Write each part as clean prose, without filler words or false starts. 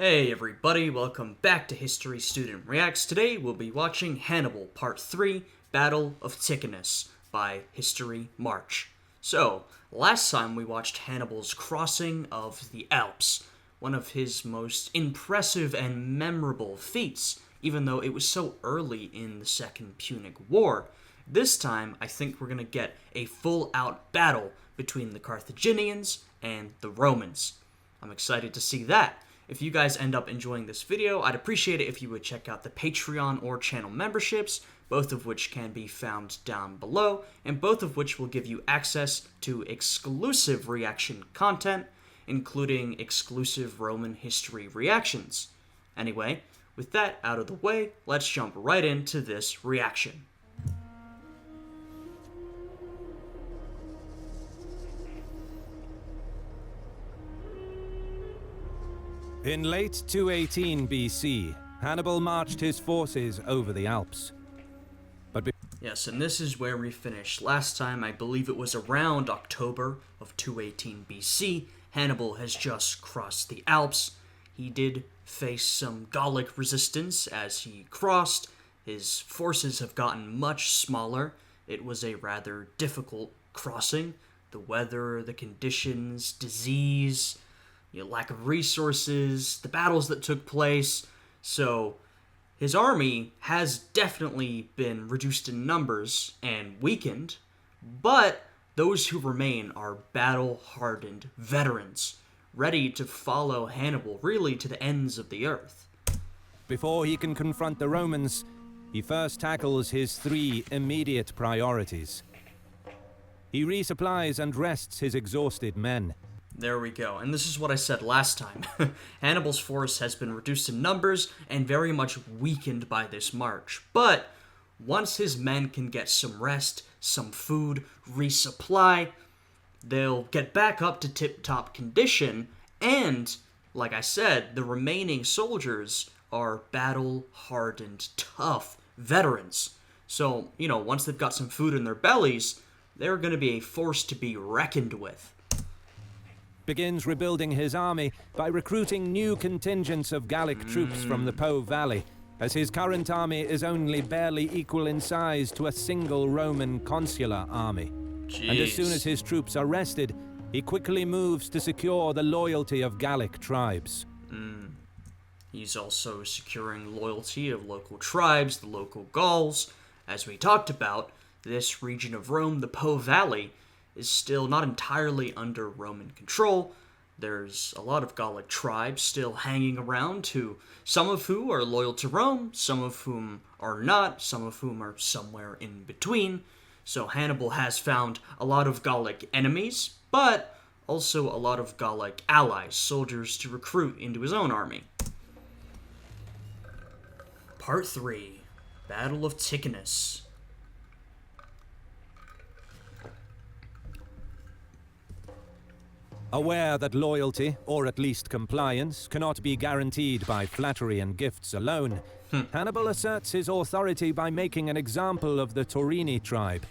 Hey everybody, welcome back to History Student Reacts. Today we'll be watching Hannibal Part 3, Battle of Ticinus by HistoryMarche. So, last time we watched Hannibal's crossing of the Alps, one of his most impressive and memorable feats, even though it was so early in the Second Punic War. This time, I think we're going to get a full-out battle between the Carthaginians and the Romans. I'm excited to see that. If you guys end up enjoying this video, I'd appreciate it if you would check out the Patreon or channel memberships, both of which can be found down below, and both of which will give you access to exclusive reaction content, including exclusive Roman history reactions. Anyway, with that out of the way, let's jump right into this reaction. In late 218 BC, Hannibal marched his forces over the Alps. Yes, and this is where we finished last time. I believe it was around October of 218 BC. Hannibal has just crossed the Alps. He did face some Gallic resistance as he crossed. His forces have gotten much smaller. It was a rather difficult crossing. The weather, the conditions, disease, lack of resources, the battles that took place. So his army has definitely been reduced in numbers and weakened, but those who remain are battle-hardened veterans, ready to follow Hannibal really to the ends of the earth. Before he can confront the Romans, he first tackles his three immediate priorities. He resupplies and rests his exhausted men. There we go, and this is what I said last time. Hannibal's force has been reduced in numbers and very much weakened by this march. But once his men can get some rest, some food, resupply, they'll get back up to tip-top condition, and, like I said, the remaining soldiers are battle-hardened, tough veterans. So, once they've got some food in their bellies, they're going to be a force to be reckoned with. Begins rebuilding his army by recruiting new contingents of Gallic troops from the Po Valley, as his current army is only barely equal in size to a single Roman consular army. Jeez. And as soon as his troops are rested, he quickly moves to secure the loyalty of Gallic tribes. He's also securing loyalty of local tribes, the local Gauls. As we talked about, this region of Rome, the Po Valley, is still not entirely under Roman control. There's a lot of Gallic tribes still hanging around, some of whom are loyal to Rome, some of whom are not, some of whom are somewhere in between. So Hannibal has found a lot of Gallic enemies, but also a lot of Gallic allies, soldiers to recruit into his own army. Part 3, Battle of Ticinus. Aware that loyalty, or at least compliance, cannot be guaranteed by flattery and gifts alone, Hannibal asserts his authority by making an example of the Torini tribe,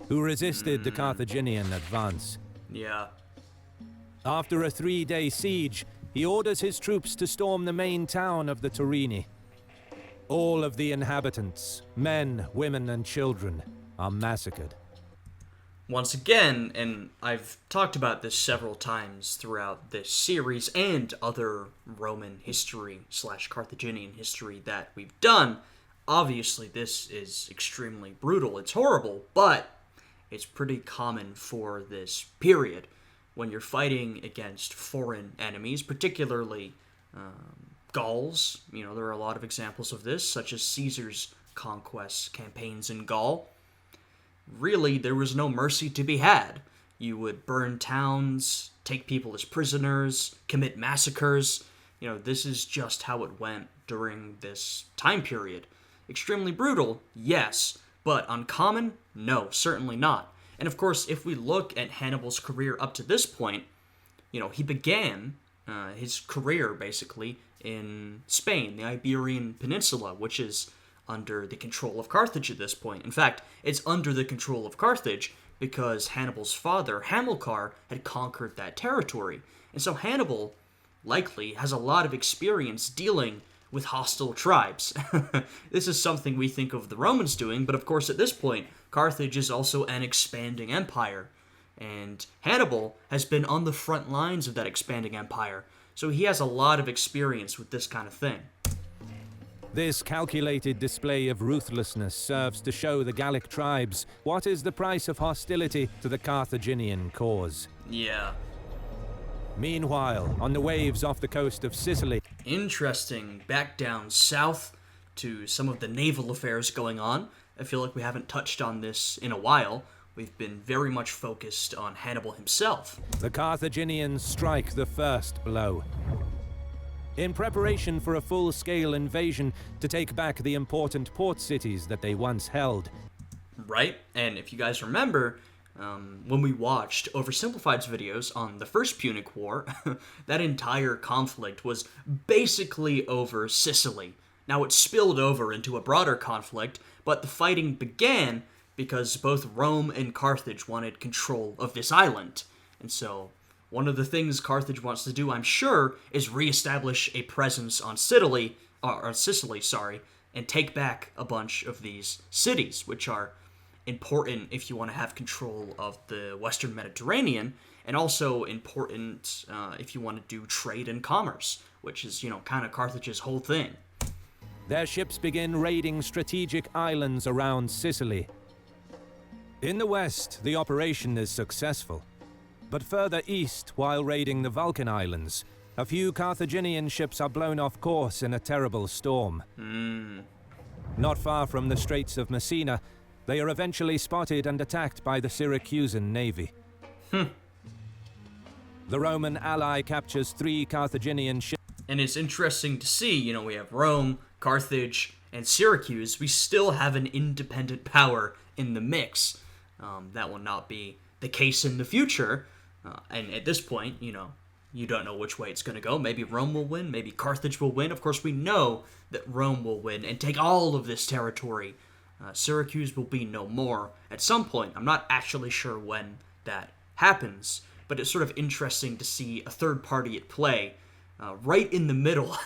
who resisted the Carthaginian advance. Yeah. After a 3-day siege, he orders his troops to storm the main town of the Torini. All of the inhabitants, men, women, and children, are massacred. Once again, and I've talked about this several times throughout this series and other Roman history / Carthaginian history that we've done, obviously this is extremely brutal. It's horrible, but it's pretty common for this period when you're fighting against foreign enemies, particularly Gauls. There are a lot of examples of this, such as Caesar's conquest campaigns in Gaul. Really, there was no mercy to be had. You would burn towns, take people as prisoners, commit massacres. This is just how it went during this time period. Extremely brutal, yes, but uncommon? No, certainly not. And of course, if we look at Hannibal's career up to this point, he began his career, basically, in Spain, the Iberian Peninsula, which is under the control of Carthage at this point. In fact, it's under the control of Carthage because Hannibal's father, Hamilcar, had conquered that territory. And so Hannibal likely has a lot of experience dealing with hostile tribes. This is something we think of the Romans doing, but of course at this point, Carthage is also an expanding empire. And Hannibal has been on the front lines of that expanding empire, so he has a lot of experience with this kind of thing. This calculated display of ruthlessness serves to show the Gallic tribes what is the price of hostility to the Carthaginian cause. Yeah. Meanwhile, on the waves off the coast of Sicily... Interesting. Back down south to some of the naval affairs going on. I feel like we haven't touched on this in a while. We've been very much focused on Hannibal himself. The Carthaginians strike the first blow. In preparation for a full-scale invasion to take back the important port cities that they once held. Right? And if you guys remember, when we watched Oversimplified's videos on the First Punic War, that entire conflict was basically over Sicily. Now it spilled over into a broader conflict, but the fighting began because both Rome and Carthage wanted control of this island. And so one of the things Carthage wants to do, I'm sure, is reestablish a presence on Sicily, and take back a bunch of these cities, which are important if you want to have control of the Western Mediterranean, and also important if you want to do trade and commerce, which is, kind of Carthage's whole thing. Their ships begin raiding strategic islands around Sicily. In the west, the operation is successful. But further east, while raiding the Vulcan Islands, a few Carthaginian ships are blown off course in a terrible storm. Not far from the Straits of Messina, they are eventually spotted and attacked by the Syracusan navy. The Roman ally captures 3 Carthaginian ships. And it's interesting to see, we have Rome, Carthage, and Syracuse. We still have an independent power in the mix. That will not be the case in the future. And at this point, you don't know which way it's going to go. Maybe Rome will win, maybe Carthage will win. Of course, we know that Rome will win and take all of this territory. Syracuse will be no more at some point. I'm not actually sure when that happens, but it's sort of interesting to see a third party at play right in the middle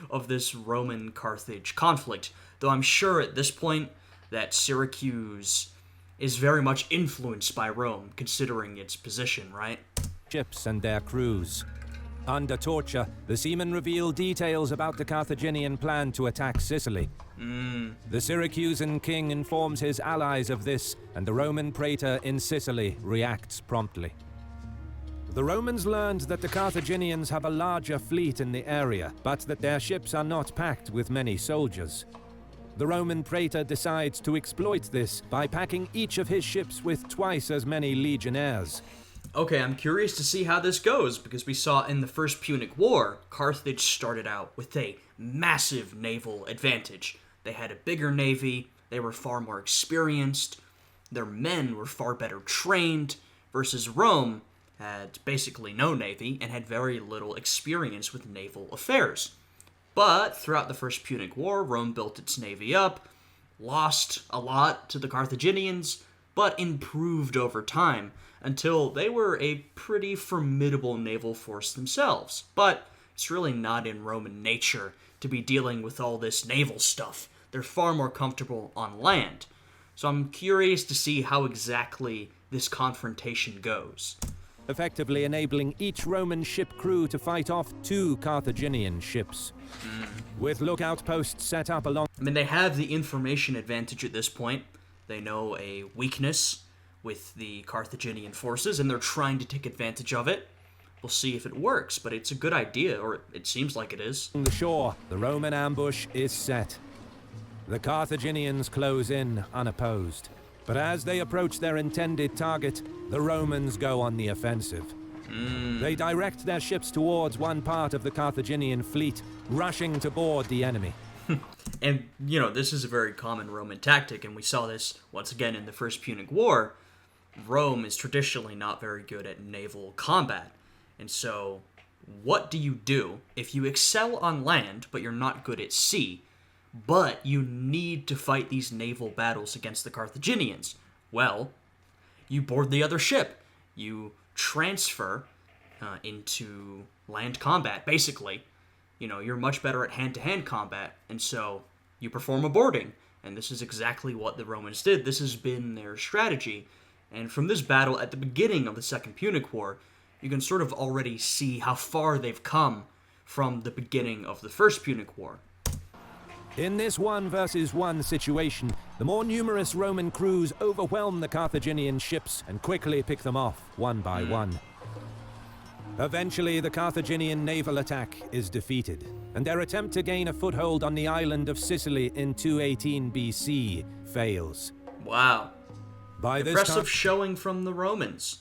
of this Roman-Carthage conflict. Though I'm sure at this point that Syracuse is very much influenced by Rome, considering its position, right? Ships and their crews. Under torture, the seamen reveal details about the Carthaginian plan to attack Sicily. The Syracusan king informs his allies of this, and the Roman praetor in Sicily reacts promptly. The Romans learned that the Carthaginians have a larger fleet in the area, but that their ships are not packed with many soldiers. The Roman praetor decides to exploit this by packing each of his ships with twice as many legionnaires. Okay, I'm curious to see how this goes, because we saw in the First Punic War, Carthage started out with a massive naval advantage. They had a bigger navy, they were far more experienced, their men were far better trained, versus Rome had basically no navy and had very little experience with naval affairs. But throughout the First Punic War, Rome built its navy up, lost a lot to the Carthaginians, but improved over time until they were a pretty formidable naval force themselves. But it's really not in Roman nature to be dealing with all this naval stuff. They're far more comfortable on land. So I'm curious to see how exactly this confrontation goes. Effectively enabling each Roman ship crew to fight off 2 Carthaginian ships. With lookout posts set up along... they have the information advantage at this point. They know a weakness with the Carthaginian forces, and they're trying to take advantage of it. We'll see if it works, but it's a good idea, or it seems like it is. On the shore, the Roman ambush is set. The Carthaginians close in unopposed. But as they approach their intended target, the Romans go on the offensive. They direct their ships towards one part of the Carthaginian fleet, rushing to board the enemy. And, this is a very common Roman tactic, and we saw this once again in the First Punic War. Rome is traditionally not very good at naval combat. And so, what do you do if you excel on land, but you're not good at sea? But you need to fight these naval battles against the Carthaginians. Well, you board the other ship. You transfer into land combat, basically. You're much better at hand-to-hand combat, and so you perform a boarding. And this is exactly what the Romans did. This has been their strategy. And from this battle at the beginning of the Second Punic War, you can sort of already see how far they've come from the beginning of the First Punic War. In this 1 versus 1 situation, the more numerous Roman crews overwhelm the Carthaginian ships and quickly pick them off one by one. Eventually, the Carthaginian naval attack is defeated, and their attempt to gain a foothold on the island of Sicily in 218 BC fails. Wow. By this Impressive showing from the Romans.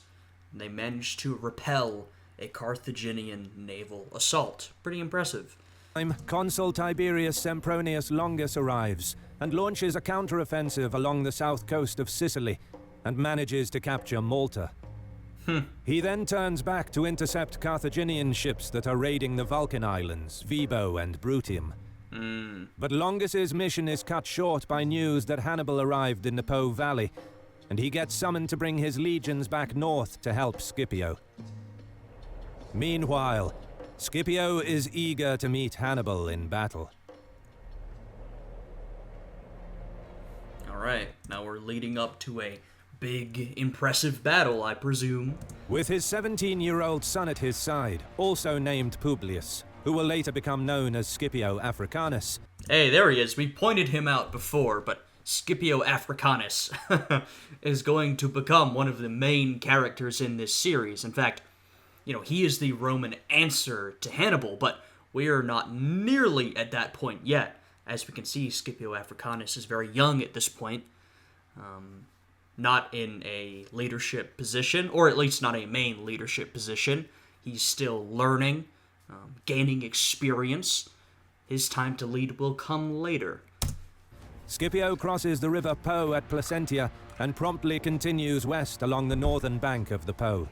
They managed to repel a Carthaginian naval assault. Pretty impressive. Consul Tiberius Sempronius Longus arrives and launches a counteroffensive along the south coast of Sicily and manages to capture Malta. He then turns back to intercept Carthaginian ships that are raiding the Vulcan Islands, Vibo and Brutium. But Longus's mission is cut short by news that Hannibal arrived in the Po Valley, and he gets summoned to bring his legions back north to help Scipio. Meanwhile, Scipio is eager to meet Hannibal in battle. Alright, now we're leading up to a big, impressive battle, I presume. With his 17-year-old son at his side, also named Publius, who will later become known as Scipio Africanus. Hey, there he is. We pointed him out before, but Scipio Africanus is going to become one of the main characters in this series. In fact, he is the Roman answer to Hannibal, but we are not nearly at that point yet. As we can see, Scipio Africanus is very young at this point. Not in a leadership position, or at least not a main leadership position. He's still learning, gaining experience. His time to lead will come later. Scipio crosses the river Po at Placentia and promptly continues west along the northern bank of the Po.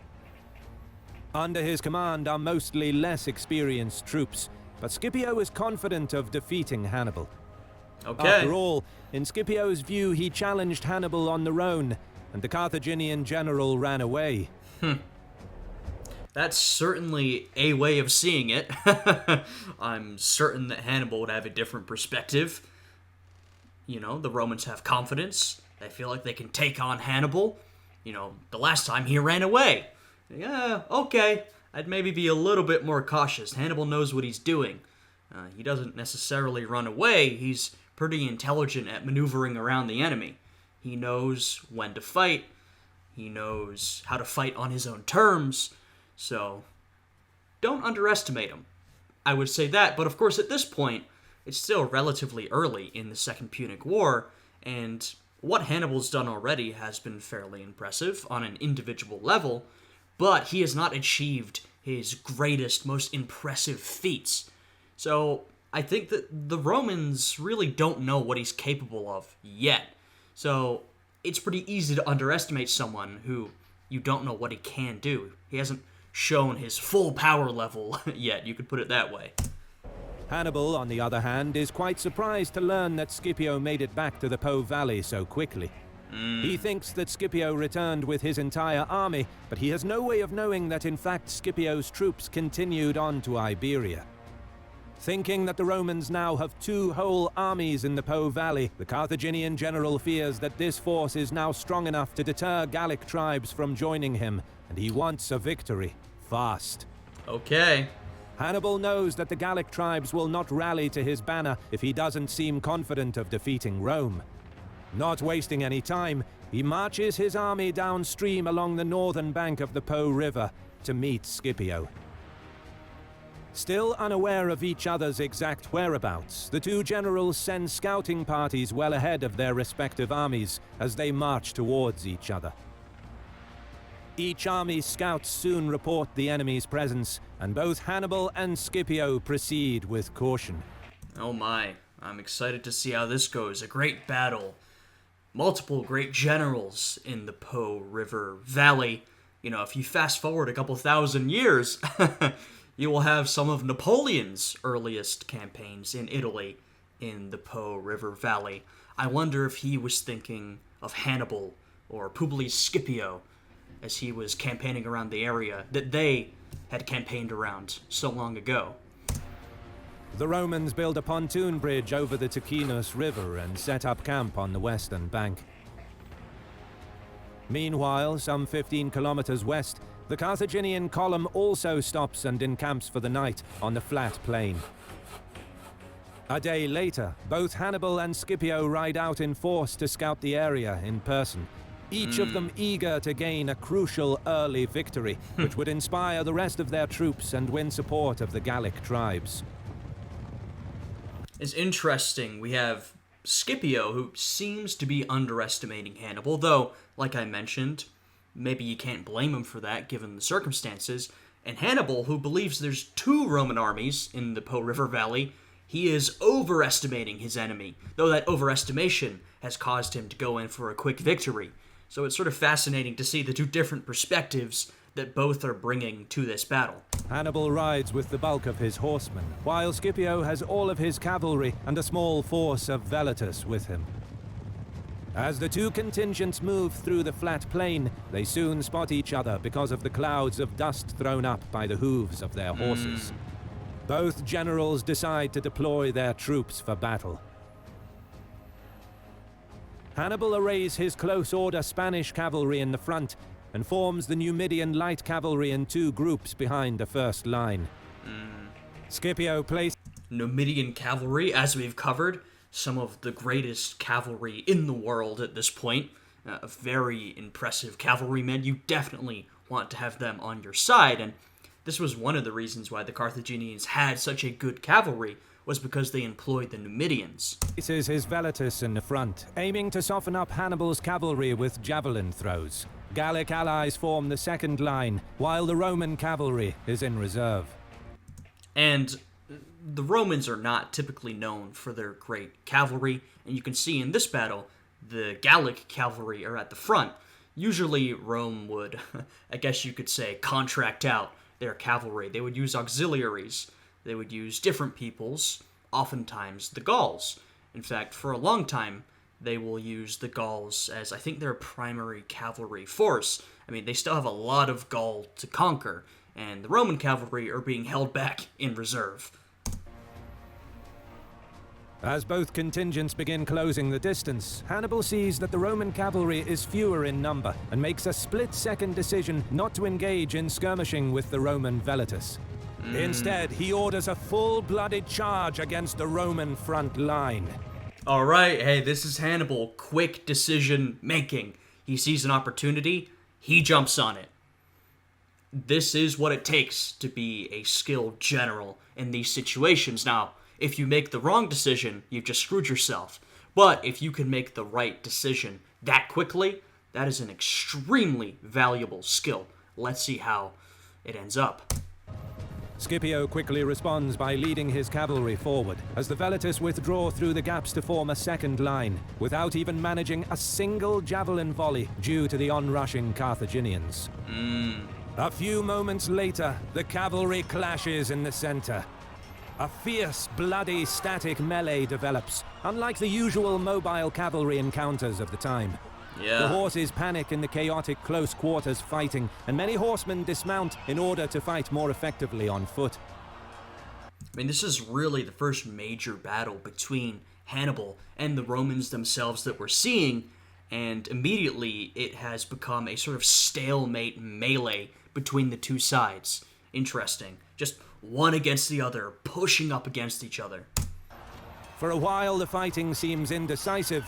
Under his command are mostly less experienced troops, but Scipio is confident of defeating Hannibal. Okay. After all, in Scipio's view, he challenged Hannibal on the Rhone, and the Carthaginian general ran away. That's certainly a way of seeing it. I'm certain that Hannibal would have a different perspective. The Romans have confidence. They feel like they can take on Hannibal. The last time he ran away. Yeah, okay. I'd maybe be a little bit more cautious. Hannibal knows what he's doing. He doesn't necessarily run away. He's pretty intelligent at maneuvering around the enemy. He knows when to fight. He knows how to fight on his own terms. So, don't underestimate him. I would say that, but of course at this point, it's still relatively early in the Second Punic War, and what Hannibal's done already has been fairly impressive on an individual level, but he has not achieved his greatest, most impressive feats. So, I think that the Romans really don't know what he's capable of yet. So, it's pretty easy to underestimate someone who you don't know what he can do. He hasn't shown his full power level yet, you could put it that way. Hannibal, on the other hand, is quite surprised to learn that Scipio made it back to the Po Valley so quickly. He thinks that Scipio returned with his entire army, but he has no way of knowing that in fact Scipio's troops continued on to Iberia. Thinking that the Romans now have 2 whole armies in the Po Valley, the Carthaginian general fears that this force is now strong enough to deter Gallic tribes from joining him, and he wants a victory, fast. Okay. Hannibal knows that the Gallic tribes will not rally to his banner if he doesn't seem confident of defeating Rome. Not wasting any time, he marches his army downstream along the northern bank of the Po River to meet Scipio. Still unaware of each other's exact whereabouts, the 2 generals send scouting parties well ahead of their respective armies as they march towards each other. Each army's scouts soon report the enemy's presence, and both Hannibal and Scipio proceed with caution. Oh my, I'm excited to see how this goes. A great battle. Multiple great generals in the Po River Valley. If you fast forward a couple thousand years, you will have some of Napoleon's earliest campaigns in Italy in the Po River Valley. I wonder if he was thinking of Hannibal or Publius Scipio as he was campaigning around the area that they had campaigned around so long ago. The Romans built a pontoon bridge over the Ticinus River and set up camp on the western bank. Meanwhile, some 15 kilometers west, the Carthaginian column also stops and encamps for the night on the flat plain. A day later, both Hannibal and Scipio ride out in force to scout the area in person, each of them eager to gain a crucial early victory, which would inspire the rest of their troops and win support of the Gallic tribes. It's interesting, we have Scipio, who seems to be underestimating Hannibal, though, like I mentioned, maybe you can't blame him for that given the circumstances, and Hannibal, who believes there's 2 Roman armies in the Po River Valley. He is overestimating his enemy, though that overestimation has caused him to go in for a quick victory. So it's sort of fascinating to see the 2 different perspectives that both are bringing to this battle. Hannibal rides with the bulk of his horsemen, while Scipio has all of his cavalry and a small force of Velitus with him. As the 2 contingents move through the flat plain, they soon spot each other because of the clouds of dust thrown up by the hooves of their horses. Both generals decide to deploy their troops for battle. Hannibal arrays his close order Spanish cavalry in the front and forms the Numidian light cavalry in 2 groups behind the first line. Scipio places Numidian cavalry, as we've covered, some of the greatest cavalry in the world at this point. Very impressive cavalrymen. You definitely want to have them on your side, and this was one of the reasons why the Carthaginians had such a good cavalry, was because they employed the Numidians. his Velitus in the front, aiming to soften up Hannibal's cavalry with javelin throws. Gallic allies form the second line, while the Roman cavalry is in reserve. And the Romans are not typically known for their great cavalry, and you can see in this battle, the Gallic cavalry are at the front. Usually Rome would, I guess you could say, contract out their cavalry. They would use auxiliaries. They would use different peoples, oftentimes the Gauls. In fact, for a long time, they will use the Gauls as, I think, their primary cavalry force. I mean, they still have a lot of Gaul to conquer, and the Roman cavalry are being held back in reserve. As both contingents begin closing the distance, Hannibal sees that the Roman cavalry is fewer in number and makes a split-second decision not to engage in skirmishing with the Roman Velitus. Instead, he orders a full-blooded charge against the Roman front line. All right, hey, this is Hannibal. Quick decision-making. He sees an opportunity, he jumps on it. This is what it takes to be a skilled general in these situations. Now, if you make the wrong decision, you've just screwed yourself. But if you can make the right decision that quickly, that is an extremely valuable skill. Let's see how it ends up. Scipio quickly responds by leading his cavalry forward, as the Velitus withdraw through the gaps to form a second line, without even managing a single javelin volley due to the onrushing Carthaginians. A few moments later, the cavalry clashes in the center. A fierce, bloody, static melee develops, unlike the usual mobile cavalry encounters of the time. The horses panic in the chaotic close quarters fighting, and many horsemen dismount in order to fight more effectively on foot. I mean, this is really the first major battle between Hannibal and the Romans themselves that we're seeing, and immediately it has become a sort of stalemate melee between the 2 sides. Interesting. Just one against the other, pushing up against each other. For a while, the fighting seems indecisive,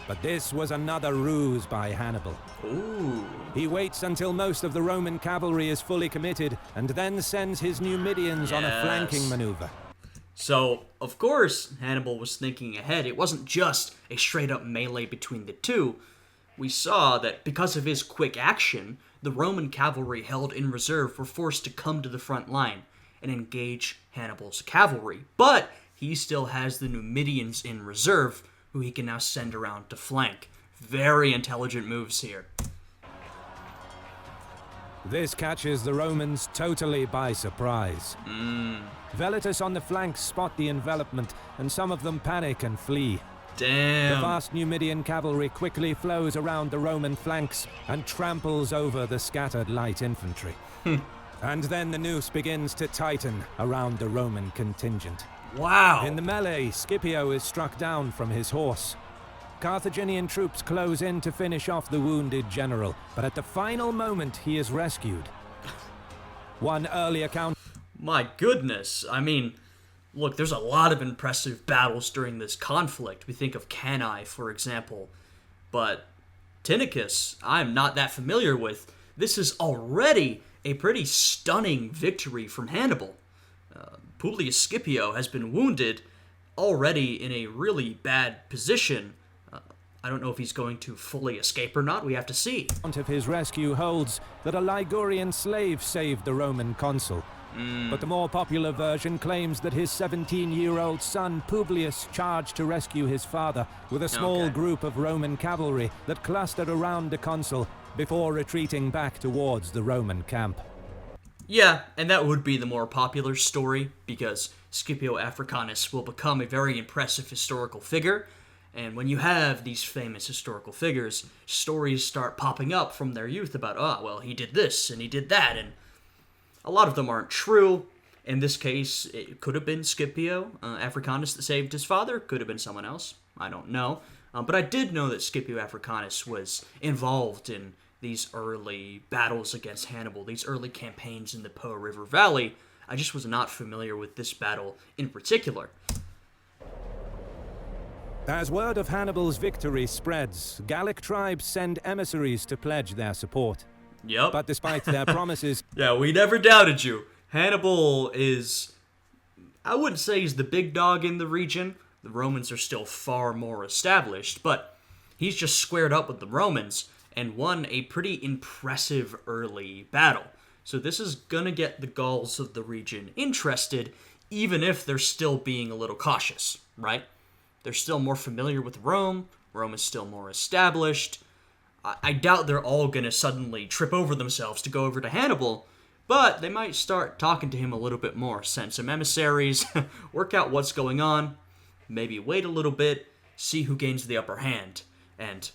but this was another ruse by Hannibal. Ooh. He waits until most of the Roman cavalry is fully committed, and then sends his Numidians on a flanking maneuver. So, of course, Hannibal was thinking ahead. It wasn't just a straight-up melee between the 2. We saw that because of his quick action, the Roman cavalry held in reserve were forced to come to the front line and engage Hannibal's cavalry. But he still has the Numidians in reserve, who he can now send around to flank. Very intelligent moves here. This catches the Romans totally by surprise. Velitus on the flanks spot the envelopment, and some of them panic and flee. The Damn. vast Numidian cavalry quickly flows around the Roman flanks and tramples over the scattered light infantry. And then the noose begins to tighten around the Roman contingent. Wow. In the melee, Scipio is struck down from his horse. Carthaginian troops close in to finish off the wounded general, but at the final moment he is rescued. One early account... My goodness. I mean, look, there's a lot of impressive battles during this conflict. We think of Cannae, for example. But Ticinus, I'm not that familiar with. This is already a pretty stunning victory from Hannibal. Publius Scipio has been wounded, already in a really bad position. I don't know if he's going to fully escape or not. We have to see. Account of his rescue holds that a Ligurian slave saved the Roman consul. But the more popular version claims that his 17-year-old son Publius charged to rescue his father with a small group of Roman cavalry that clustered around the consul before retreating back towards the Roman camp. Yeah, and that would be the more popular story, because Scipio Africanus will become a very impressive historical figure, and when you have these famous historical figures, stories start popping up from their youth about, oh, well, he did this, and he did that, and a lot of them aren't true. In this case, it could have been Scipio Africanus that saved his father, could have been someone else, I don't know. But I did know that Scipio Africanus was involved in these early battles against Hannibal, these early campaigns in the Po River Valley. I just was not familiar with this battle in particular. As word of Hannibal's victory spreads, Gallic tribes send emissaries to pledge their support. Yep. But despite their promises... Yeah, we never doubted you. Hannibal is... I wouldn't say he's the big dog in the region. The Romans are still far more established, but he's just squared up with the Romans and won a pretty impressive early battle. So this is gonna get the Gauls of the region interested, even if they're still being a little cautious, right? They're still more familiar with Rome. Rome is still more established. I doubt they're all gonna suddenly trip over themselves to go over to Hannibal, but they might start talking to him a little bit more, send some emissaries, work out what's going on, maybe wait a little bit, see who gains the upper hand, and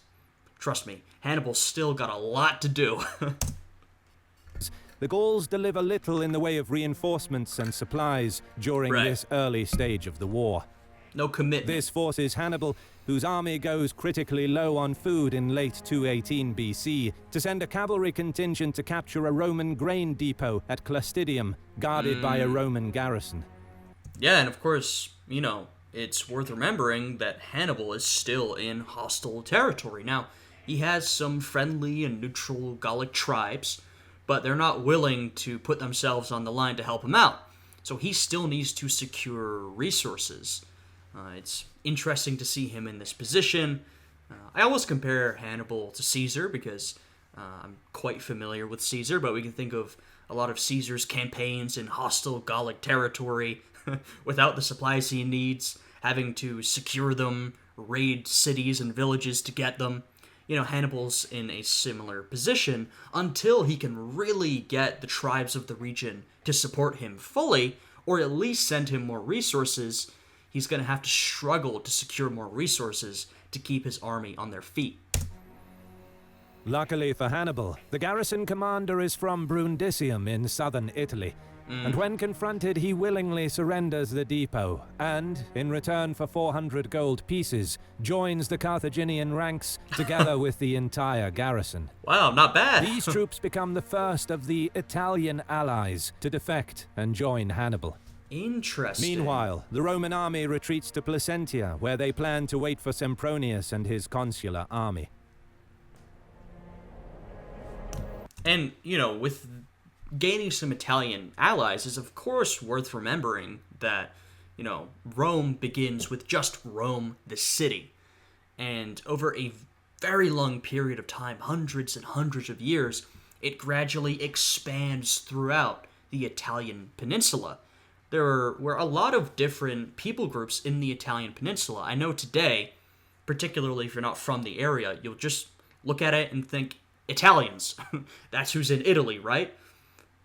trust me, Hannibal's still got a lot to do. The Gauls deliver little in the way of reinforcements and supplies during this early stage of the war. No commitment. This forces Hannibal, whose army goes critically low on food in late 218 BC, to send a cavalry contingent to capture a Roman grain depot at Clastidium, guarded by a Roman garrison. Yeah, and of course, you know, it's worth remembering that Hannibal is still in hostile territory. Now, he has some friendly and neutral Gallic tribes, but they're not willing to put themselves on the line to help him out. So he still needs to secure resources. It's interesting to see him in this position. I always compare Hannibal to Caesar because I'm quite familiar with Caesar, but we can think of a lot of Caesar's campaigns in hostile Gallic territory without the supplies he needs, having to secure them, raid cities and villages to get them. You know, Hannibal's in a similar position until he can really get the tribes of the region to support him fully, or at least send him more resources. He's going to have to struggle to secure more resources to keep his army on their feet. Luckily for Hannibal, the garrison commander is from Brundisium in southern Italy, and when confronted he willingly surrenders the depot and, in return for 400 gold pieces, joins the Carthaginian ranks together with the entire garrison. Wow, not bad. These troops become the first of the Italian allies to defect and join Hannibal. Interesting. Meanwhile, the Roman army retreats to Placentia, where they plan to wait for Sempronius and his consular army. And, you know, with gaining some Italian allies is of course worth remembering that, you know, Rome begins with just Rome, the city. And over a very long period of time, hundreds and hundreds of years, it gradually expands throughout the Italian peninsula. There were a lot of different people groups in the Italian peninsula. I know today, particularly if you're not from the area, you'll just look at it and think, Italians. That's who's in Italy, right?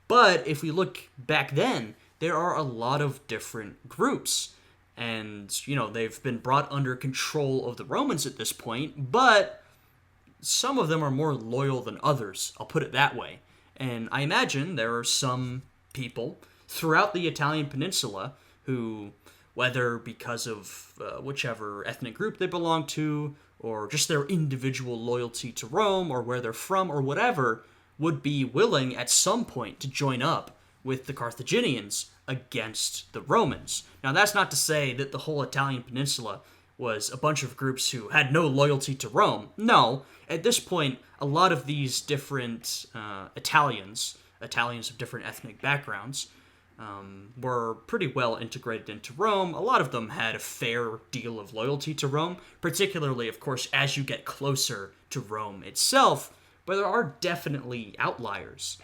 But if we look back then, there are a lot of different groups. And, they've been brought under control of the Romans at this point, but some of them are more loyal than others, I'll put it that way. And I imagine there are some people throughout the Italian peninsula who, whether because of whichever ethnic group they belong to, or just their individual loyalty to Rome, or where they're from, or whatever, would be willing at some point to join up with the Carthaginians against the Romans. Now, that's not to say that the whole Italian peninsula was a bunch of groups who had no loyalty to Rome. No, at this point, a lot of these different Italians of different ethnic backgrounds, were pretty well integrated into Rome. A lot of them had a fair deal of loyalty to Rome, particularly, of course, as you get closer to Rome itself, but there are definitely outliers.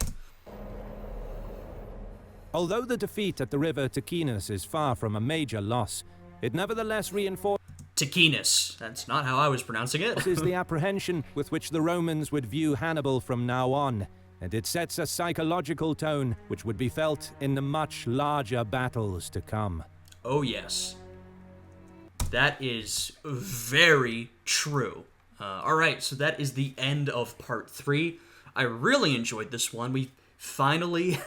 Although the defeat at the river Ticinus is far from a major loss, it nevertheless reinforces Ticinus. That's not how I was pronouncing it. the apprehension with which the Romans would view Hannibal from now on, and it sets a psychological tone which would be felt in the much larger battles to come. Oh, yes. That is very true. Alright, so that is the end of part 3. I really enjoyed this one. We finally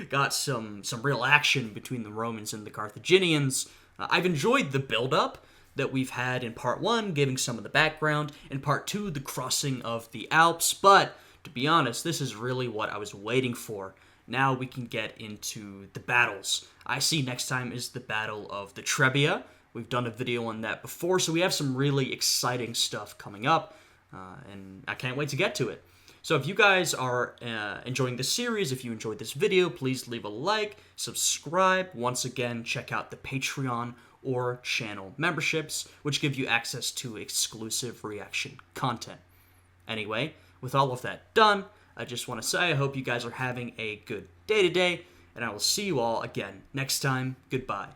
got some real action between the Romans and the Carthaginians. I've enjoyed the build-up that we've had in part 1, giving some of the background, in part 2, the crossing of the Alps, but to be honest, this is really what I was waiting for. Now we can get into the battles. I see next time is the Battle of the Trebia. We've done a video on that before, so we have some really exciting stuff coming up, and I can't wait to get to it. So if you guys are enjoying this series, if you enjoyed this video, please leave a like, subscribe. Once again, check out the Patreon or channel memberships, which give you access to exclusive reaction content. Anyway, with all of that done, I just want to say I hope you guys are having a good day today, and I will see you all again next time. Goodbye.